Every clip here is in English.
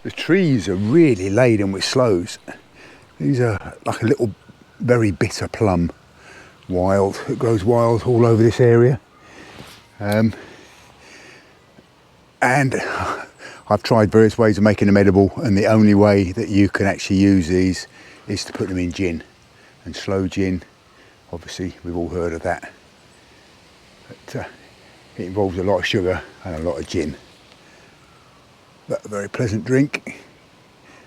The trees are really laden with sloes. These are like a little very bitter plum, wild. It grows wild all over this area. And I've tried various ways of making them edible, and the only way that you can actually use these is to put them in gin. And sloe gin, obviously we've all heard of that. But it involves a lot of sugar and a lot of gin. But a very pleasant drink.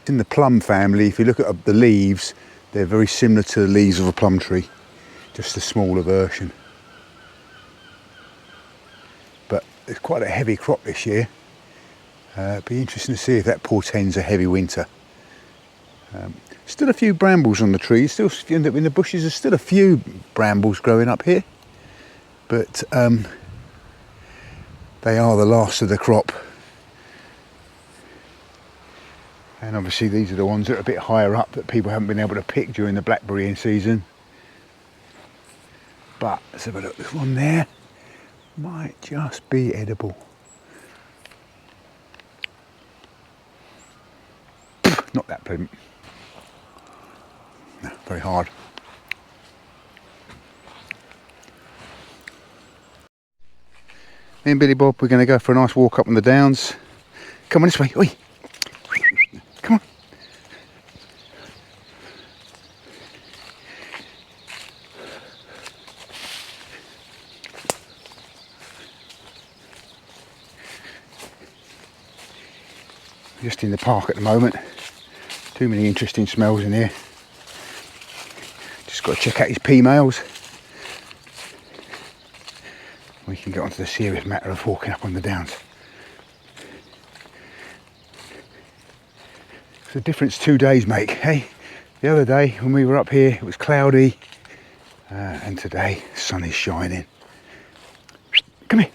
In the plum family, if you look at the leaves, they're very similar to the leaves of a plum tree, just a smaller version. But it's quite a heavy crop this year. It'd be interesting to see if that portends a heavy winter. Still a few brambles on the trees, still in the bushes there's still a few brambles growing up here. But they are the last of the crop. And obviously these are the ones that are a bit higher up that people haven't been able to pick during the blackberrying season. But let's have a look, this one there might just be edible. Not that pleasant. No, very hard. Me and Billy Bob, we're going to go for a nice walk up on the downs. Come on this way, oi! Come on. Just in the park at the moment. Too many interesting smells in here. Just got to check out his pea males. We can get onto the serious matter of walking up on the downs. It's a difference 2 days make, hey? The other day when we were up here it was cloudy, and today the sun is shining. Come here.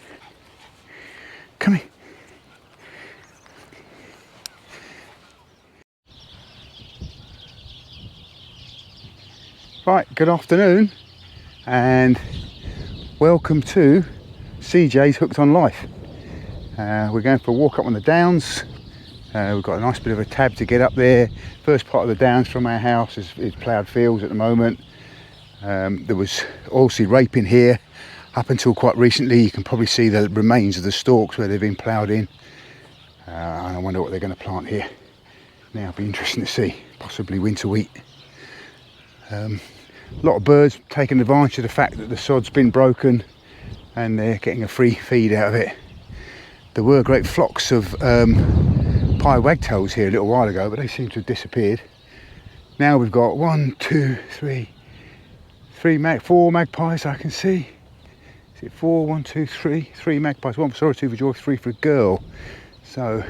Come here. Right, good afternoon and welcome to CJ's Hooked on Life. We're going for a walk up on the downs. We've got a nice bit of a tab to get up there. First part of the downs from our house is ploughed fields at the moment. There was oilseed rape in here up until quite recently. You can probably see the remains of the stalks where they've been ploughed in. And I wonder what they're going to plant here. Now it'll be interesting to see, possibly winter wheat. A lot of birds taking advantage of the fact that the sod's been broken and they're getting a free feed out of it. There were great flocks of pie wagtails here a little while ago, but they seem to have disappeared. Now we've got 4 magpies I can see. Is it 4? 1, 2, 3. 3 magpies. 1 for sorrow, 2 for joy, 3 for a girl. So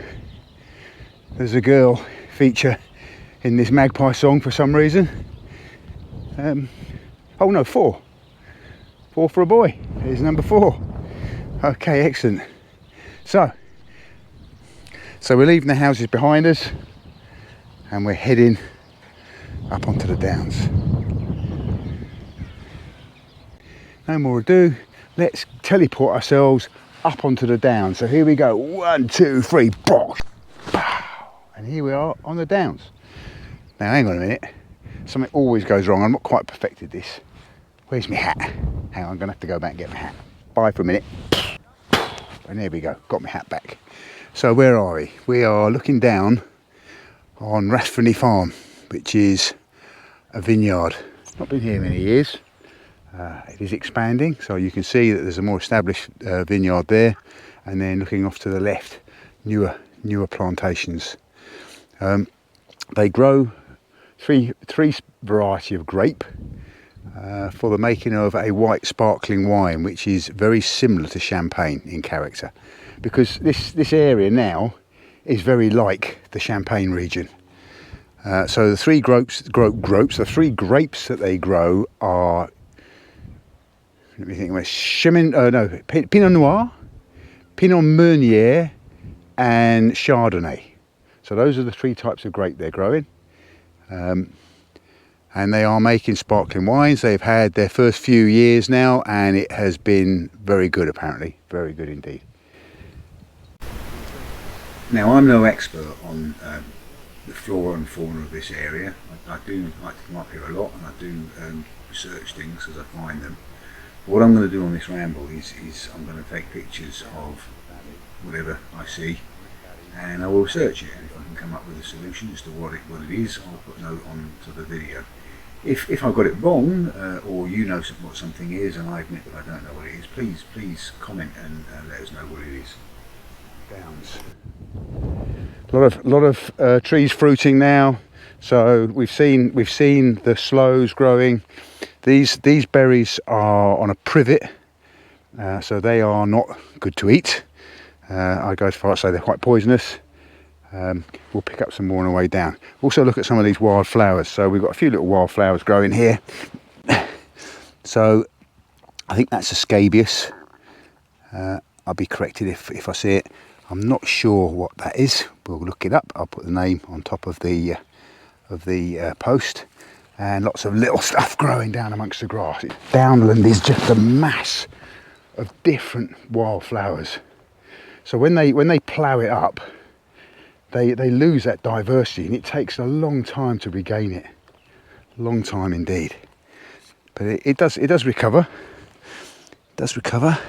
there's a girl feature in this magpie song for some reason. Oh no, 4. 4 for a boy. Here's number 4. Okay, excellent. So we're leaving the houses behind us and we're heading up onto the downs. No more ado, let's teleport ourselves up onto the downs. So here we go, 1, 2, 3, bosh, pow, and here we are on the downs. Now hang on a minute, something always goes wrong. I'm not quite perfected this. Where's my hat? Hang on, I'm gonna have to go back and get my hat. Bye for a minute. And there we go, got my hat back. So where are we? We are looking down on Rathferney Farm, which is a vineyard. Not been here many years. It is expanding, so you can see that there's a more established vineyard there, and then looking off to the left, newer plantations. They grow three variety of grape for the making of a white sparkling wine, which is very similar to Champagne in character, because this area now is very like the Champagne region. So the three grapes that they grow are, let me think, Pinot Noir, Pinot Meunier and Chardonnay. So those are the 3 types of grape they're growing. And they are making sparkling wines. They've had their first few years now and it has been very good, apparently. Very good indeed. Now, I'm no expert on the flora and fauna of this area. I do like to come up here a lot, and I do research things as I find them. But what I'm going to do on this ramble is I'm going to take pictures of whatever I see, and I will research it, and if I can come up with a solution as to what it is, I'll put a note onto the video. If I got it wrong, or you know what something is and I admit that I don't know what it is, please comment and let us know what it is. Downs. A lot of trees fruiting now. So we've seen the sloes growing. These berries are on a privet, so they are not good to eat. I go as far as to say they're quite poisonous. We'll pick up some more on our way down. Also look at some of these wild flowers. So we've got a few little wild flowers growing here. So I think that's a scabious. I'll be corrected if I see it. I'm not sure what that is. We'll look it up. I'll put the name on top of the post. And lots of little stuff growing down amongst the grass. Downland is just a mass of different wildflowers. So when they plough it up, they lose that diversity, and it takes a long time to regain it. Long time indeed. But it does recover. It does recover.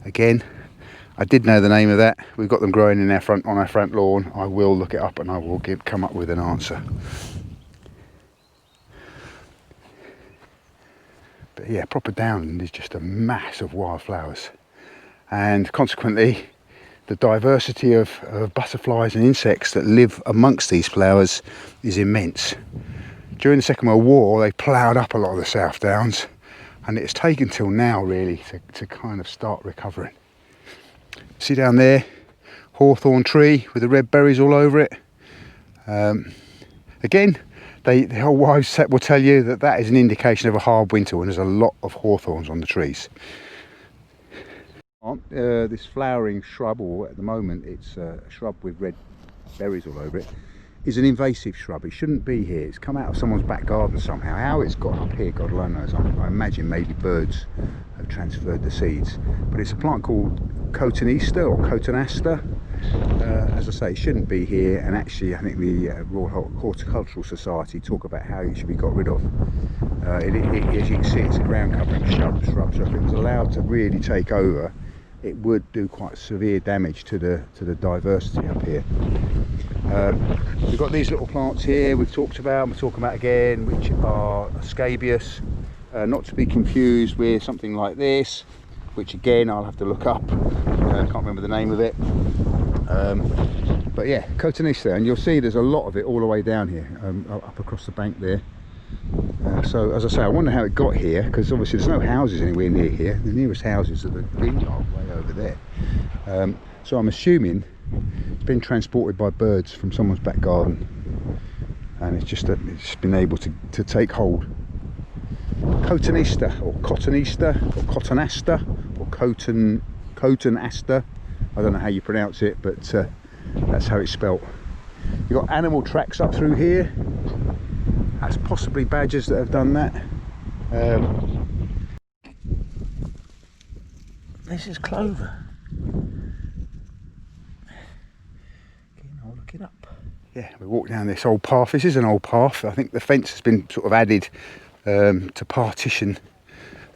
Again, I did know the name of that. We've got them growing on our front lawn. I will look it up and I will come up with an answer. But yeah, proper downland is just a mass of wildflowers, and consequently the diversity of butterflies and insects that live amongst these flowers is immense. During the Second World War, they ploughed up a lot of the South Downs, and it's taken till now really to kind of start recovering. See down there, hawthorn tree with the red berries all over it. Again, the old wives will tell you that is an indication of a hard winter when there's a lot of hawthorns on the trees. This flowering shrub, or at the moment it's a shrub with red berries all over it, is an invasive shrub. It shouldn't be here. It's come out of someone's back garden somehow. How it's got up here, God alone knows. I imagine maybe birds have transferred the seeds. But it's a plant called Cotoneaster or Cotoneaster. As I say, it shouldn't be here, and actually I think the Royal Horticultural Society talk about how it should be got rid of. As you can see, it's a ground covering shrub, so if it was allowed to really take over, it would do quite severe damage to the diversity up here. We've got these little plants here we've talked about, we're talking about again, which are scabious, not to be confused with something like this, which again I'll have to look up. I can't remember the name of it. But yeah, Cotoneaster, and you'll see there's a lot of it all the way down here, up across the bank there. So as I say, I wonder how it got here, because obviously there's no houses anywhere near here. The nearest houses are the vineyard way over there. So I'm assuming it's been transported by birds from someone's back garden, and it's been able to take hold. Cotoneaster or Cotoneaster or Cotoneaster or Cotoneaster. I don't know how you pronounce it, but that's how it's spelt. You've got animal tracks up through here. That's possibly badgers that have done that. This is clover. Again, I'll look it up. Yeah, we walk down this old path. This is an old path. I think the fence has been sort of added to partition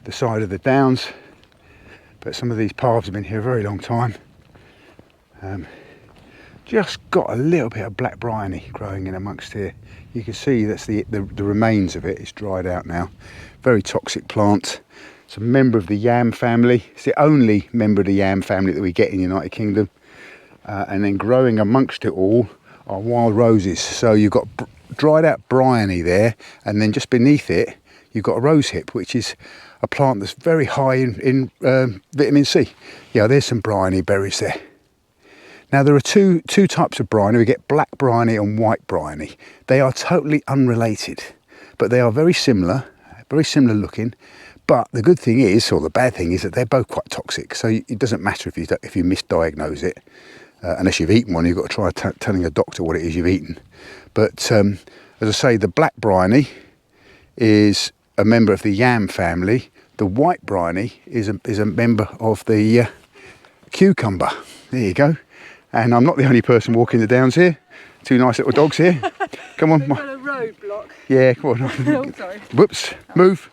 the side of the downs, but some of these paths have been here a very long time. Just got a little bit of black bryony growing in amongst here. You can see that's the remains of it. It's dried out now. Very toxic plant. It's a member of the yam family. It's the only member of the yam family that we get in the United Kingdom. And then growing amongst it all are wild roses. So you've got dried out bryony there, and then just beneath it you've got a rosehip, which is a plant that's very high in vitamin C. Yeah, there's some bryony berries there. Now there are two types of bryony. We get black bryony and white bryony. They are totally unrelated, but they are very similar looking. But the good thing is, or the bad thing is, that they're both quite toxic. So it doesn't matter if you misdiagnose it, unless you've eaten one. You've got to try telling a doctor what it is you've eaten. But as I say, the black bryony is a member of the yam family. The white bryony is a member of the cucumber. There you go. And I'm not the only person walking the downs here. Two nice little dogs here. Come on. We've got a roadblock. Yeah, come on. Oh, sorry. Whoops, move.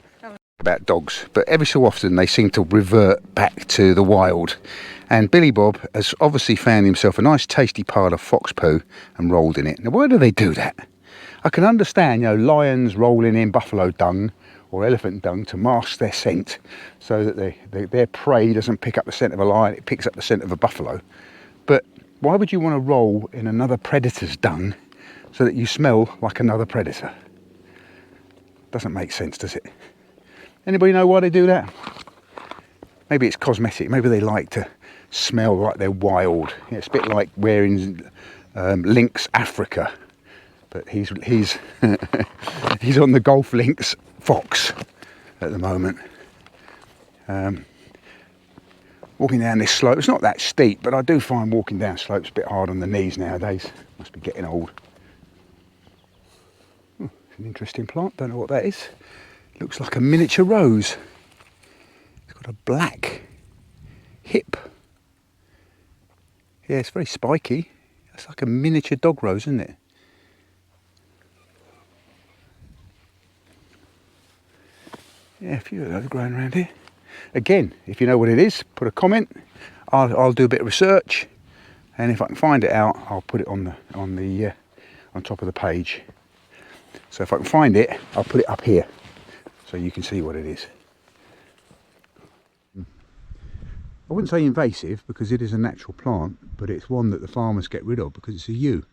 About dogs, but every so often they seem to revert back to the wild. And Billy Bob has obviously found himself a nice tasty pile of fox poo and rolled in it. Now, why do they do that? I can understand, you know, lions rolling in buffalo dung or elephant dung to mask their scent so that their prey doesn't pick up the scent of a lion, it picks up the scent of a buffalo. But why would you want to roll in another predator's dung so that you smell like another predator? Doesn't make sense, does it? Anybody know why they do that? Maybe it's cosmetic. Maybe they like to smell like they're wild. Yeah, it's a bit like wearing Lynx Africa, but he's he's on the golf links fox at the moment. Walking down this slope, it's not that steep, but I do find walking down slopes a bit hard on the knees nowadays. Must be getting old. It's an interesting plant, don't know what that is. Looks like a miniature rose. It's got a black hip. Yeah, it's very spiky. It's like a miniature dog rose, isn't it? Yeah, a few of those growing around here. Again, if you know what it is, put a comment. I'll do a bit of research, and if I can find it out, I'll put it on top of the page. So if I can find it, I'll put it up here, so you can see what it is. I wouldn't say invasive because it is a natural plant, but it's one that the farmers get rid of because it's a yew,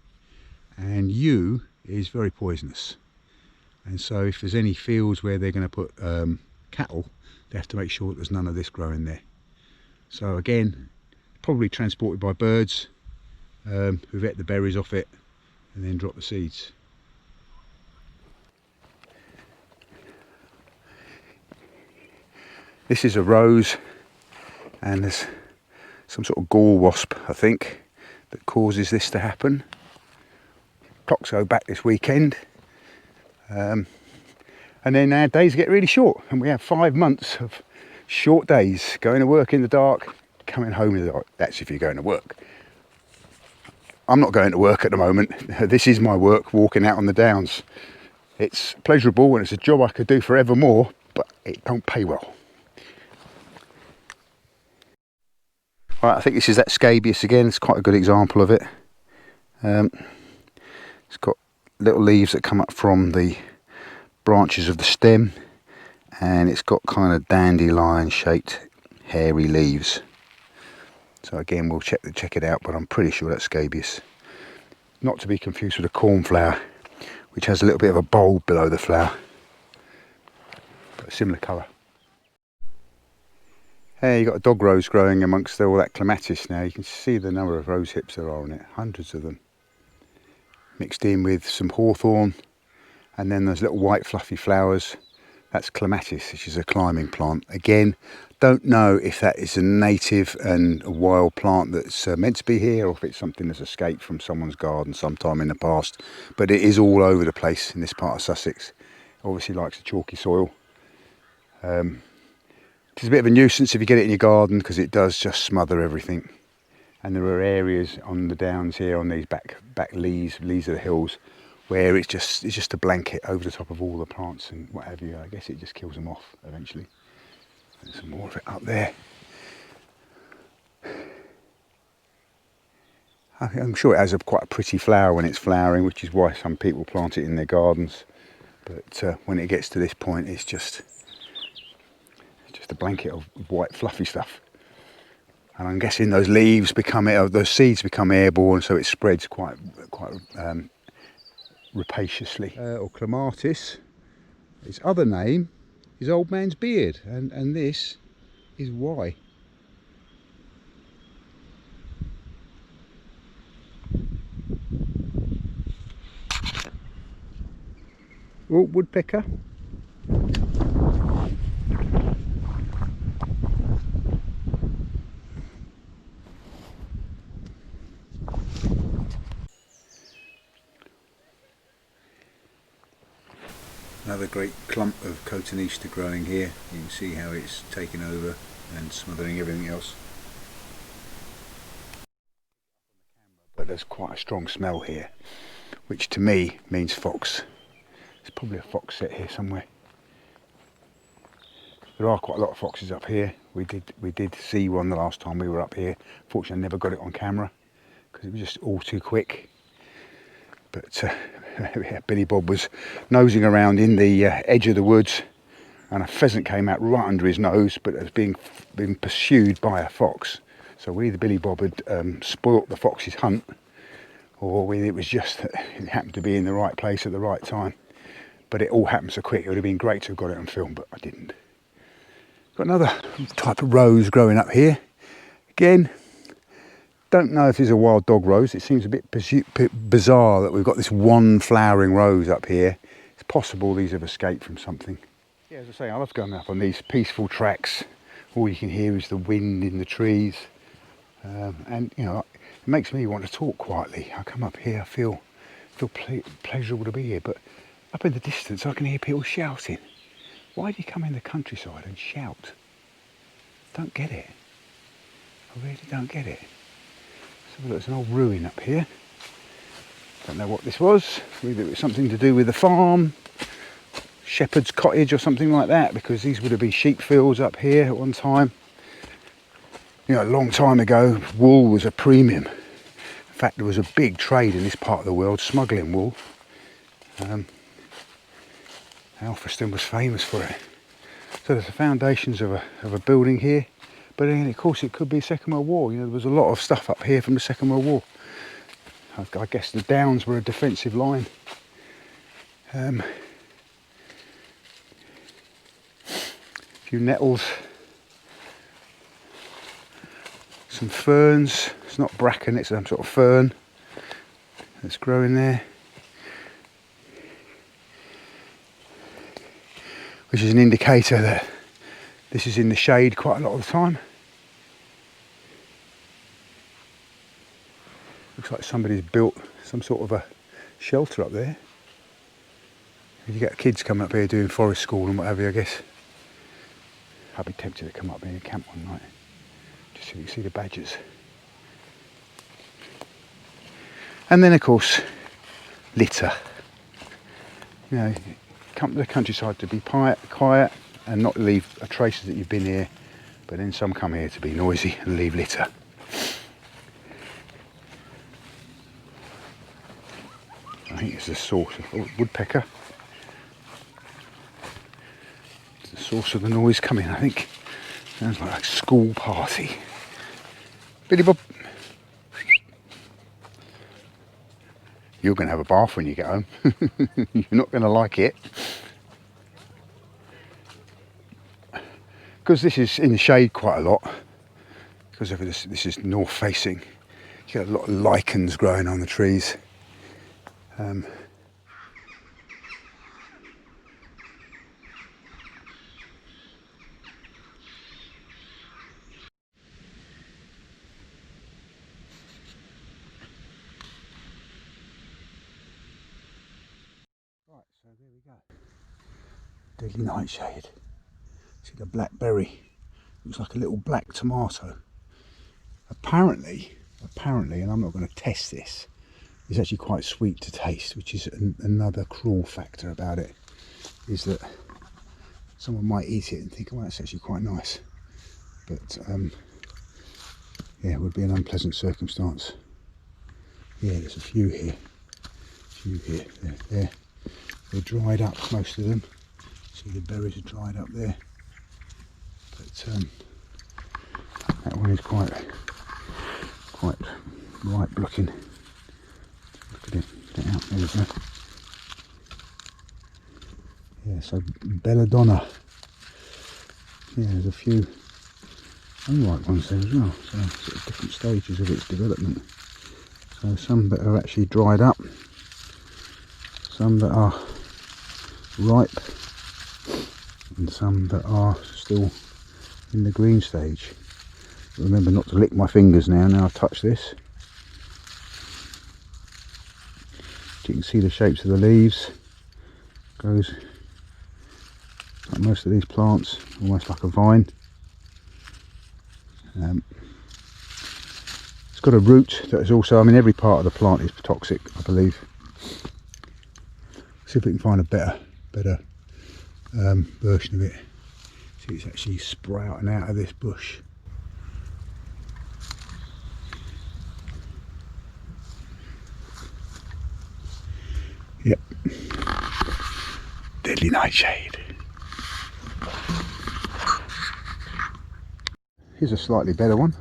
and yew is very poisonous. And so if there's any fields where they're going to put cattle, they have to make sure that there's none of this growing there. So again, probably transported by birds who've ate the berries off it and then drop the seeds. This is a rose, and there's some sort of gall wasp, I think, that causes this to happen. Clocks go back this weekend, and then our days get really short, and we have 5 months of short days, going to work in the dark, coming home in the dark. That's if you're going to work. I'm not going to work at the moment. This is my work, walking out on the downs. It's pleasurable and it's a job I could do forevermore, but it don't pay well. Right, I think this is that scabious again. It's quite a good example of it. It's got little leaves that come up from the branches of the stem, and it's got kind of dandelion shaped hairy leaves. So again, we'll check it out, but I'm pretty sure that's scabious. Not to be confused with a cornflower, which has a little bit of a bulb below the flower, but a similar colour. Hey, you've got a dog rose growing amongst all that clematis now. You can see the number of rose hips there are on it, hundreds of them. Mixed in with some hawthorn, and then there's little white fluffy flowers. That's clematis, which is a climbing plant. Again, don't know if that is a native and a wild plant that's meant to be here, or if it's something that's escaped from someone's garden sometime in the past. But it is all over the place in this part of Sussex. Obviously likes a chalky soil. It's a bit of a nuisance if you get it in your garden, because it does just smother everything. And there are areas on the downs here, on these back leaves of the hills, where it's just a blanket over the top of all the plants and what have you. I guess it just kills them off eventually. There's some more of it up there. I'm sure it has quite a pretty flower when it's flowering, which is why some people plant it in their gardens. But when it gets to this point, it's just a blanket of white fluffy stuff. And I'm guessing those leaves those seeds become airborne, so it spreads quite rapaciously. Or clematis. Its other name is old man's beard, and this is why. Oh, woodpecker. Another great clump of Cotoneaster growing here. You can see how it's taken over and smothering everything else. but there's quite a strong smell here, which to me means fox. There's probably a fox set here somewhere. There are quite a lot of foxes up here. We did see one the last time we were up here. Fortunately, I never got it on camera because it was just all too quick. But yeah, Billy Bob was nosing around in the edge of the woods, and a pheasant came out right under his nose, but it was being pursued by a fox. So either Billy Bob had spoilt the fox's hunt, or it was just that it happened to be in the right place at the right time. But it all happened so quick. It would have been great to have got it on film, but I didn't. Got another type of rose growing up here. Again, don't know if it's a wild dog rose. It seems a bit bizarre that we've got this one flowering rose up here. It's possible these have escaped from something. Yeah, as I say, I love going up on these peaceful tracks. All you can hear is the wind in the trees. And, you know, it makes me want to talk quietly. I come up here, I feel pleasurable to be here. But up in the distance, I can hear people shouting. Why do you come in the countryside and shout? Don't get it. I really don't get it. So there's an old ruin up here. Don't know what this was. Whether it was something to do with the farm, shepherd's cottage or something like that, because these would have been sheep fields up here at one time. You know, a long time ago, wool was a premium. In fact, there was a big trade in this part of the world, smuggling wool. Alfriston was famous for it. So there's the foundations of a building here, but then of course it could be Second World War. You know, there was a lot of stuff up here from the Second World War. I guess the Downs were a defensive line. A few nettles, some ferns. It's not bracken, it's some sort of fern that's growing there, which is an indicator that this is in the shade quite a lot of the time. Looks like somebody's built some sort of a shelter up there. You get kids coming up here doing forest school and whatever, I guess. I'd be tempted to come up here and camp one night, just so you can see the badgers. And then of course, litter. You know, come to the countryside to be quiet and not leave traces that you've been here, but then some come here to be noisy and leave litter. I think it's the source of woodpecker. It's the source of the noise coming, I think. Sounds like a school party. Billy Bob. You're going to have a bath when you get home. You're not going to like it. Because this is in the shade quite a lot, because of this is north facing, you get a lot of lichens growing on the trees. Right, so there we go. Deadly nightshade. See the blackberry, looks like a little black tomato. Apparently, and I'm not going to test this, it's actually quite sweet to taste, which is another cruel factor about it, is that someone might eat it and think, oh, that's actually quite nice. But yeah, it would be an unpleasant circumstance. Yeah, there's a few here. They're dried up, most of them. See the berries are dried up there. But that one is quite ripe looking. Look at it, get out, there we go. Yeah, so belladonna. Yeah, there's a few unripe ones there as well, so sort of different stages of its development. So some that are actually dried up, some that are ripe, and some that are still in the green stage. Remember not to lick my fingers now I've touched this. You can see the shapes of the leaves. Goes like most of these plants, almost like a vine. It's got a root that is also, I mean, every part of the plant is toxic, I believe. See if we can find a better version of it. See, it's actually sprouting out of this bush. Yep. Deadly nightshade. Here's a slightly better one.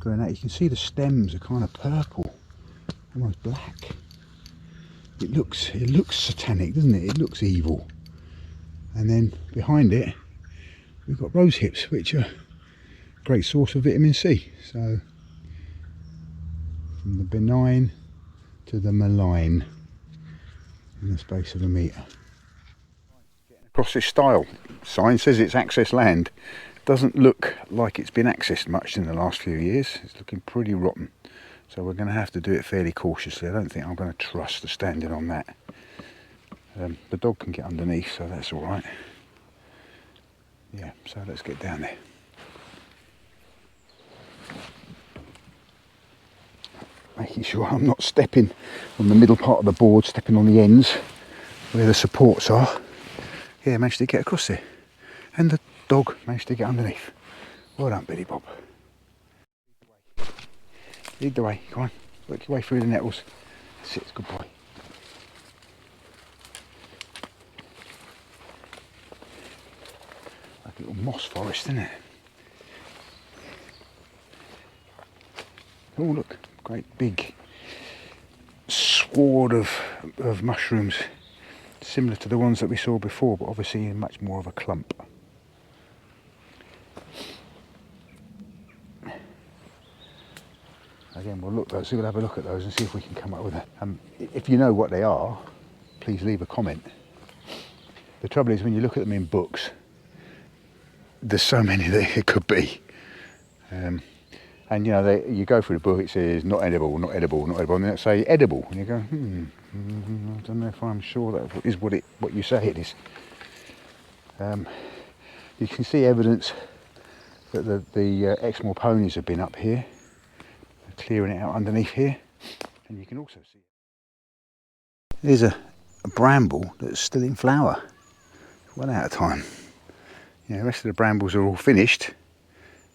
Going out, you can see the stems are kind of purple, almost black. It looks satanic, doesn't it? It looks evil. And then behind it, we've got rose hips, which are a great source of vitamin C. So from the benign to the malign in the space of a metre. Across this stile, sign says it's access land. Doesn't look like it's been accessed much in the last few years. It's looking pretty rotten. So we're going to have to do it fairly cautiously. I don't think I'm going to trust the standing on that. The dog can get underneath, so that's all right. Yeah, so let's get down there. Making sure I'm not stepping on the middle part of the board, stepping on the ends where the supports are. Yeah, managed to get across there. And the dog managed to get underneath. Well done, Billy Bob. Lead the way, come on. Work your way through the nettles. That's it, good boy. Like a little moss forest, isn't it? Oh look, great big sward of mushrooms, similar to the ones that we saw before, but obviously in much more of a clump. Again, we'll have a look at those and see if we can come up with a. If you know what they are, please leave a comment. The trouble is, when you look at them in books, there's so many that it could be. And you know, you go through the book, it says not edible, not edible, not edible, and then it say edible, and you go, I don't know if I'm sure that is what you say it is. You can see evidence that the Exmoor ponies have been up here, clearing it out underneath here, and you can also see there's a bramble that's still in flower, well out of time. You know, the rest of the brambles are all finished,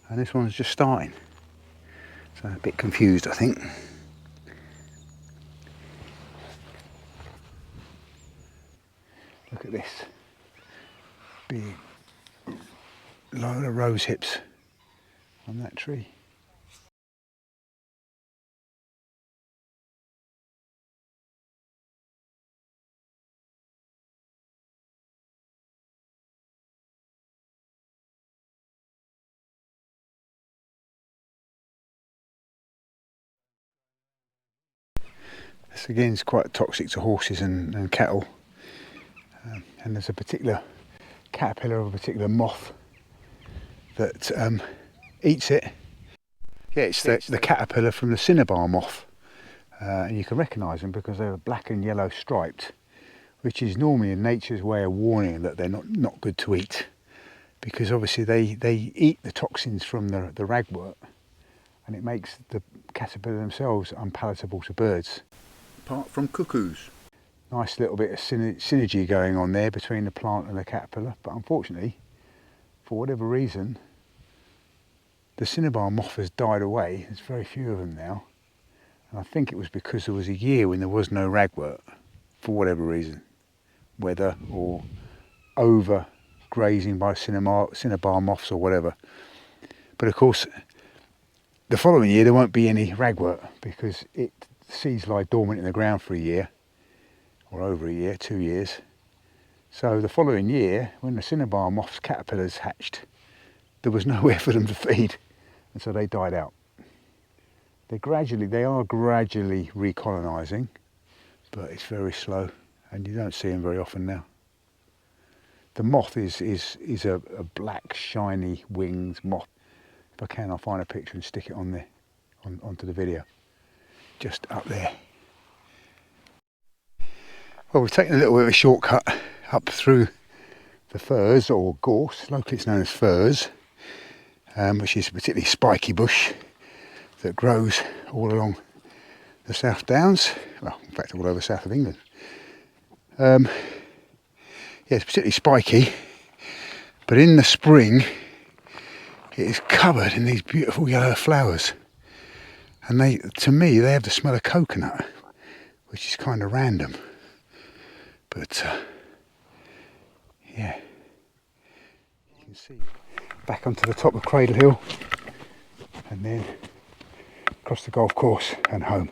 and this one's just starting. So a bit confused, I think. Look at this big load of rose hips on that tree. This again is quite toxic to horses and cattle, and there's a particular caterpillar of a particular moth that eats it. Yeah, it's the caterpillar from the cinnabar moth, and you can recognise them because they're black and yellow striped, which is normally in nature's way of warning that they're not good to eat, because obviously they eat the toxins from the ragwort, and it makes the caterpillar themselves unpalatable to birds. Apart from cuckoos. Nice little bit of synergy going on there between the plant and the caterpillar, but unfortunately, for whatever reason, the cinnabar moth has died away. There's very few of them now, and I think it was because there was a year when there was no ragwort, for whatever reason, weather or over grazing by cinnabar moths or whatever. But of course, the following year there won't be any ragwort because seeds lie dormant in the ground for a year, or over a year, 2 years. So the following year, when the cinnabar moth's caterpillars hatched, there was nowhere for them to feed, and so they died out. They are gradually recolonising, but it's very slow, and you don't see them very often now. The moth is a black, shiny winged moth. If I can, I'll find a picture and stick it on there, onto the video. Just up there. Well, we've taken a little bit of a shortcut up through the furze, or gorse, locally it's known as furze, which is a particularly spiky bush that grows all along the South Downs, well, in fact all over the south of England. Yeah, it's particularly spiky, but in the spring it is covered in these beautiful yellow flowers, and they, to me, they have the smell of coconut, which is kind of random, but yeah, you can see back onto the top of Cradle Hill and then across the golf course and home.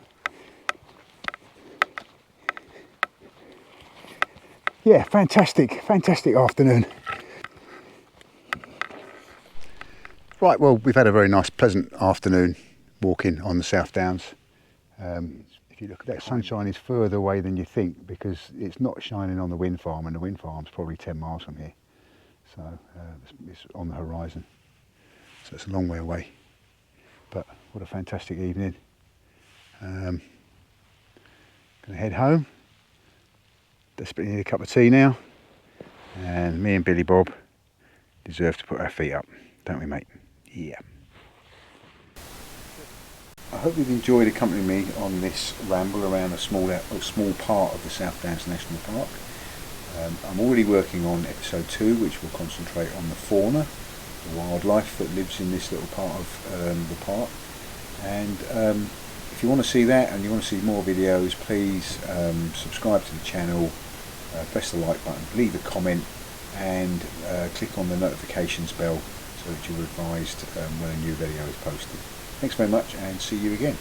Yeah, fantastic afternoon. Right, well, we've had a very nice, pleasant afternoon walking on the South Downs. If you look at that, sunshine is further away than you think, because it's not shining on the wind farm, and the wind farm's probably 10 miles from here. So it's on the horizon. So it's a long way away. But what a fantastic evening. Going to head home. Desperately need a cup of tea now. And me and Billy Bob deserve to put our feet up, don't we, mate? Yeah. I hope you've enjoyed accompanying me on this ramble around a small part of the South Downs National Park. I'm already working on episode 2, which will concentrate on the fauna, the wildlife that lives in this little part of the park. And if you want to see that and you want to see more videos, please subscribe to the channel, press the like button, leave a comment, and click on the notifications bell so that you're advised when a new video is posted. Thanks very much, and see you again.